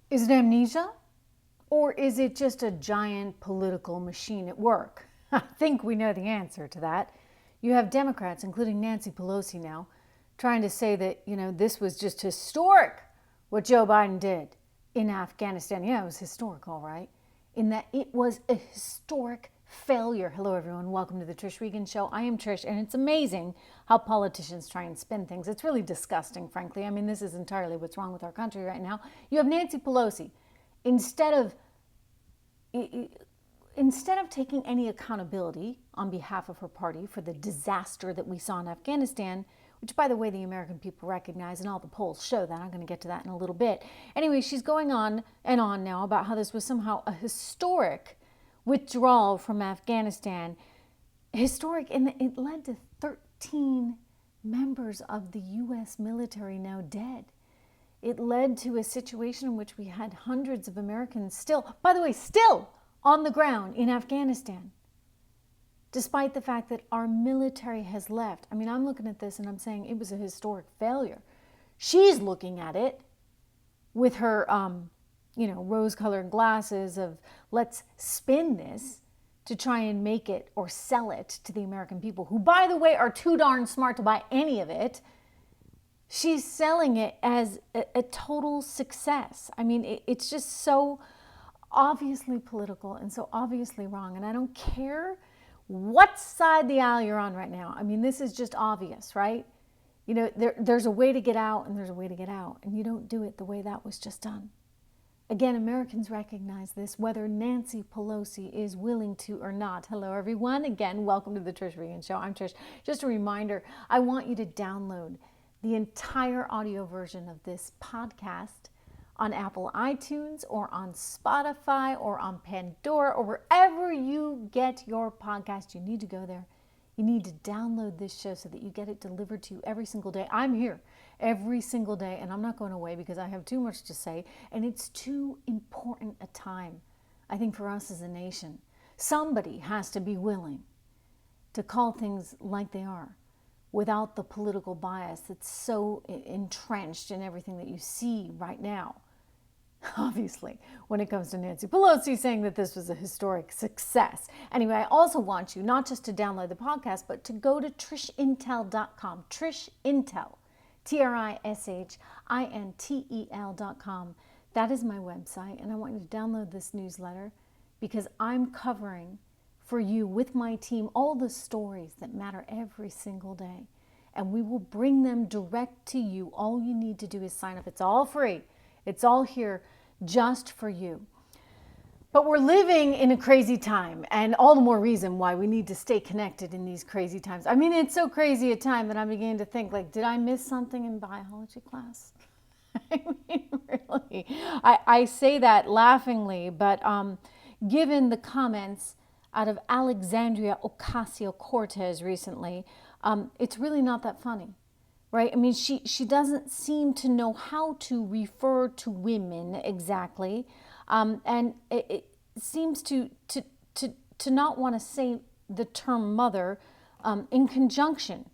Is it amnesia? Or is it just a giant political machine at work? I think we know the answer to that. You have Democrats, including Nancy Pelosi now, trying to say that, this was just historic what Joe Biden did in Afghanistan. Yeah, it was historic, all right, in that it was a historic failure. Hello, everyone. Welcome to the Trish Regan Show. I am Trish, and it's amazing how politicians try and spin things. It's really disgusting, frankly. I mean, this is entirely what's wrong with our country right now. You have Nancy Pelosi. Instead of taking any accountability on behalf of her party for the disaster that we saw in Afghanistan, which, by the way, the American people recognize, and all the polls show that. I'm going to get to that in a little bit. Anyway, she's going on and on now about how this was somehow a historic withdrawal from Afghanistan. Historic, and it led to 13 members of the U.S. military now dead. It led to a situation in which we had hundreds of Americans still on the ground in Afghanistan, despite the fact that our military has left. I mean, I'm looking at this and I'm saying it was a historic failure. She's looking at it with her, rose-colored glasses of let's spin this to try and make it or sell it to the American people, who, by the way, are too darn smart to buy any of it. She's selling it as a total success. I mean, it's just so obviously political and so obviously wrong. And I don't care what side of the aisle you're on right now. I mean, this is just obvious, right? There's a way to get out and there's a way to get out. And you don't do it the way that was just done. Again, Americans recognize this, whether Nancy Pelosi is willing to or not. Hello, everyone. Again, welcome to the Trish Regan Show. I'm Trish. Just a reminder, I want you to download the entire audio version of this podcast on Apple iTunes or on Spotify or on Pandora or wherever you get your podcast. You need to go there. You need to download this show so that you get it delivered to you every single day. I'm here every single day, and I'm not going away because I have too much to say, and it's too important a time, I think, for us as a nation. Somebody has to be willing to call things like they are, without the political bias that's so entrenched in everything that you see right now. Obviously, when it comes to Nancy Pelosi saying that this was a historic success. Anyway, I also want you not just to download the podcast, but to go to trishintel.com. Trishintel, TRISHINTEL.com. That is my website, and I want you to download this newsletter because I'm covering for you with my team all the stories that matter every single day. And we will bring them direct to you. All you need to do is sign up. It's all free. It's all here just for you. But we're living in a crazy time, and all the more reason why we need to stay connected in these crazy times. I mean, it's so crazy a time that I'm beginning to think, like, did I miss something in biology class? I mean, really. I say that laughingly, but given the comments out of Alexandria Ocasio-Cortez recently, it's really not that funny, right? I mean, she doesn't seem to know how to refer to women exactly, and it seems to not want to say the term mother in conjunction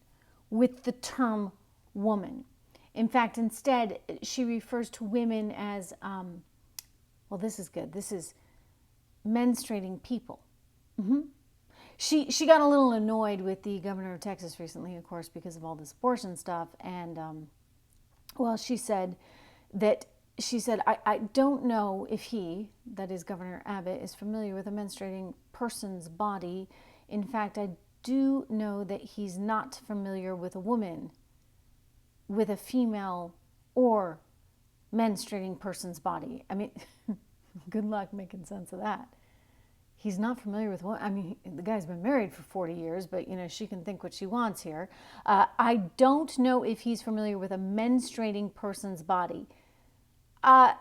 with the term woman. In fact, instead, she refers to women as, well, this is good. This is menstruating people. She got a little annoyed with the governor of Texas recently, of course, because of all this abortion stuff. And, she said, I don't know if he, that is Governor Abbott, is familiar with a menstruating person's body. In fact, I do know that he's not familiar with a woman, with a female or menstruating person's body. I mean, good luck making sense of that. He's not familiar with what, I mean, the guy's been married for 40 years, but, she can think what she wants here. I don't know if he's familiar with a menstruating person's body. Again,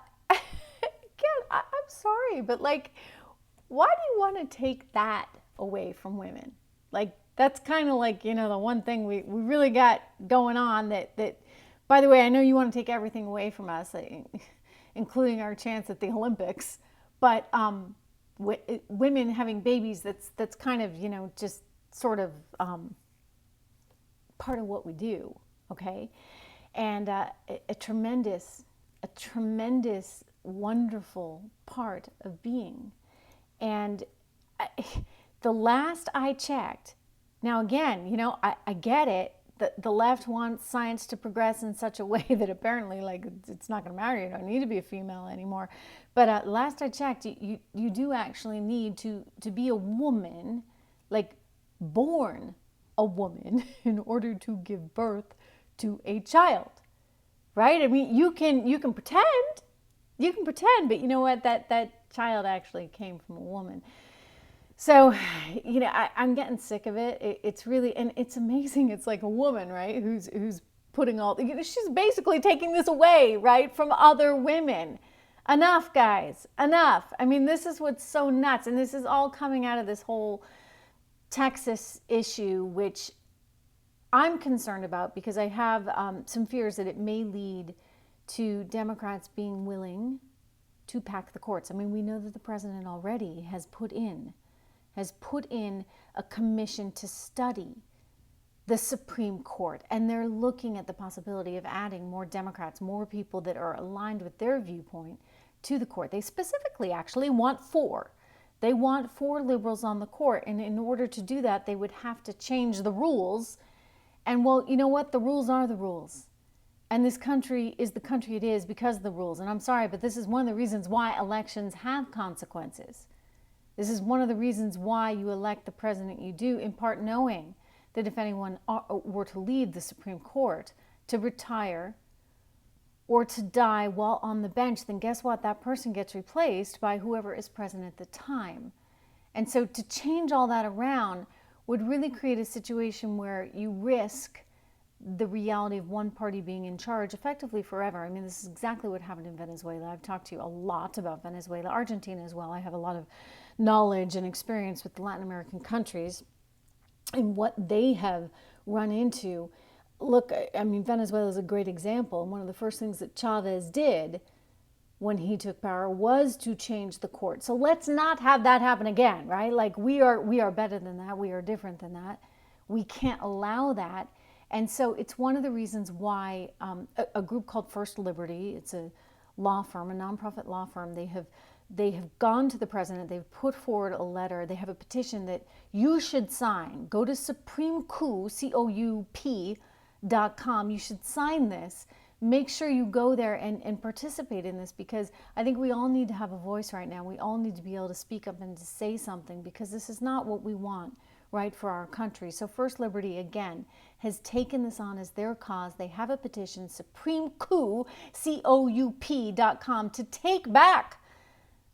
I'm sorry, but, why do you want to take that away from women? That's kind of the one thing we really got going on that, by the way, I know you want to take everything away from us, including our chance at the Olympics, but, women having babies, that's kind of, just sort of part of what we do, okay? And a tremendous wonderful part of being. And the last I checked, now again, you know, I get it. The left wants science to progress in such a way that apparently, like, it's not going to matter. You don't need to be a female anymore. But last I checked, you do actually need to be a woman, like born a woman, in order to give birth to a child, right? I mean, you can pretend, but you know what? That child actually came from a woman. So, you know, I'm getting sick of it. It's really, and it's amazing. It's like a woman, right? Who's putting all, you know, she's basically taking this away, right, from other women. Enough, guys, enough. I mean, this is what's so nuts. And this is all coming out of this whole Texas issue, which I'm concerned about because I have some fears that it may lead to Democrats being willing to pack the courts. I mean, we know that the president already has put in a commission to study the Supreme Court, and they're looking at the possibility of adding more Democrats, more people that are aligned with their viewpoint to the court. They specifically actually want 4. They want 4 liberals on the court, and in order to do that, they would have to change the rules. And well, you know what? The rules are the rules. And this country is the country it is because of the rules. And I'm sorry, but this is one of the reasons why elections have consequences. This is one of the reasons why you elect the president you do, in part knowing that if anyone were to leave the Supreme Court, to retire or to die while on the bench, then guess what? That person gets replaced by whoever is president at the time. And so to change all that around would really create a situation where you risk the reality of one party being in charge effectively forever. I mean, this is exactly what happened in Venezuela. I've talked to you a lot about Venezuela, Argentina as well. I have a lot of knowledge and experience with the Latin American countries and what they have run into. Look, I mean, Venezuela is a great example. And one of the first things that Chavez did when he took power was to change the court. So let's not have that happen again, right? Like we are better than that. We are different than that. We can't allow that. And so it's one of the reasons why a group called First Liberty, it's a law firm, a nonprofit law firm, they have gone to the president, they've put forward a letter, they have a petition that you should sign. Go to CouP.com. You should sign this. Make sure you go there and participate in this, because I think we all need to have a voice right now. We all need to be able to speak up and to say something, because this is not what we want, right, for our country. So First Liberty, again, has taken this on as their cause. They have a petition, CouP.com, to take back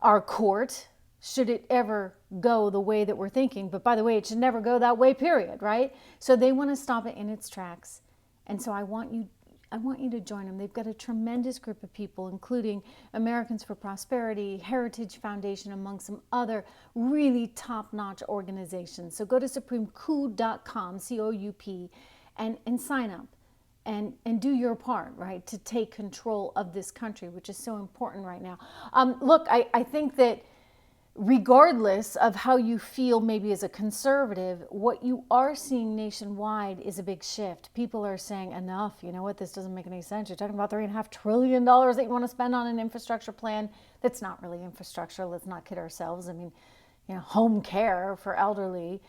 our court, should it ever go the way that we're thinking. But by the way, it should never go that way, period, right? So they want to stop it in its tracks. And so I want you to join them. They've got a tremendous group of people, including Americans for Prosperity, Heritage Foundation, among some other really top-notch organizations. So go to supremecoup.com, COUP, and sign up and do your part, right, to take control of this country, which is so important right now. Look, I think that regardless of how you feel maybe as a conservative, what you are seeing nationwide is a big shift. People are saying, enough, you know what, this doesn't make any sense. You're talking about $3.5 trillion that you want to spend on an infrastructure plan that's not really infrastructure. Let's not kid ourselves. I mean, you know, home care for elderly,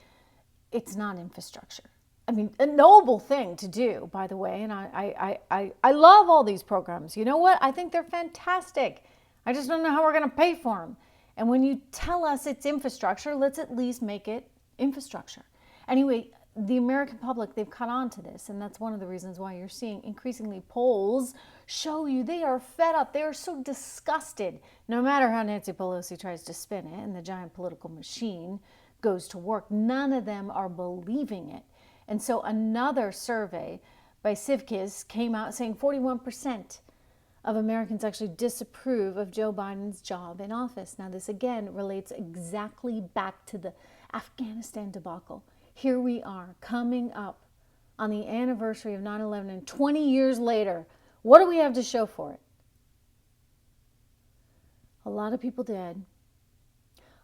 it's not infrastructure. I mean, a noble thing to do, by the way, and I love all these programs. You know what? I think they're fantastic. I just don't know how we're going to pay for them. And when you tell us it's infrastructure, let's at least make it infrastructure. Anyway, the American public, they've caught on to this, and that's one of the reasons why you're seeing increasingly polls show you they are fed up. They are so disgusted, no matter how Nancy Pelosi tries to spin it and the giant political machine goes to work. None of them are believing it. And so another survey by Civkis came out saying 41% of Americans actually disapprove of Joe Biden's job in office. Now, this again relates exactly back to the Afghanistan debacle. Here we are coming up on the anniversary of 9/11, and 20 years later, what do we have to show for it? A lot of people dead,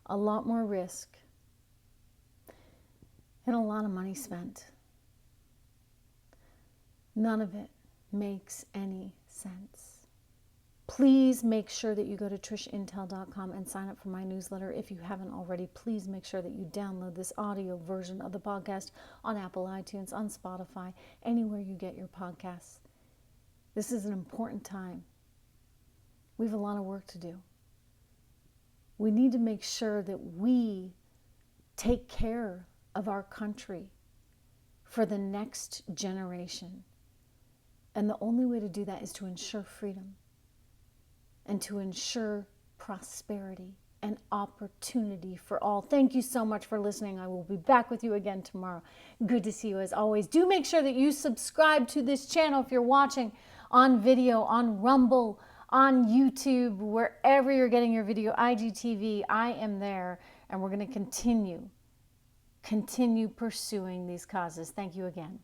a lot more risk, and a lot of money spent. None of it makes any sense. Please make sure that you go to trishintel.com and sign up for my newsletter. If you haven't already, please make sure that you download this audio version of the podcast on Apple iTunes, on Spotify, anywhere you get your podcasts. This is an important time. We have a lot of work to do. We need to make sure that we take care of our country for the next generation. And the only way to do that is to ensure freedom and to ensure prosperity and opportunity for all. Thank you so much for listening. I will be back with you again tomorrow. Good to see you as always. Do make sure that you subscribe to this channel if you're watching on video, on Rumble, on YouTube, wherever you're getting your video, IGTV. I am there, and we're going to continue pursuing these causes. Thank you again.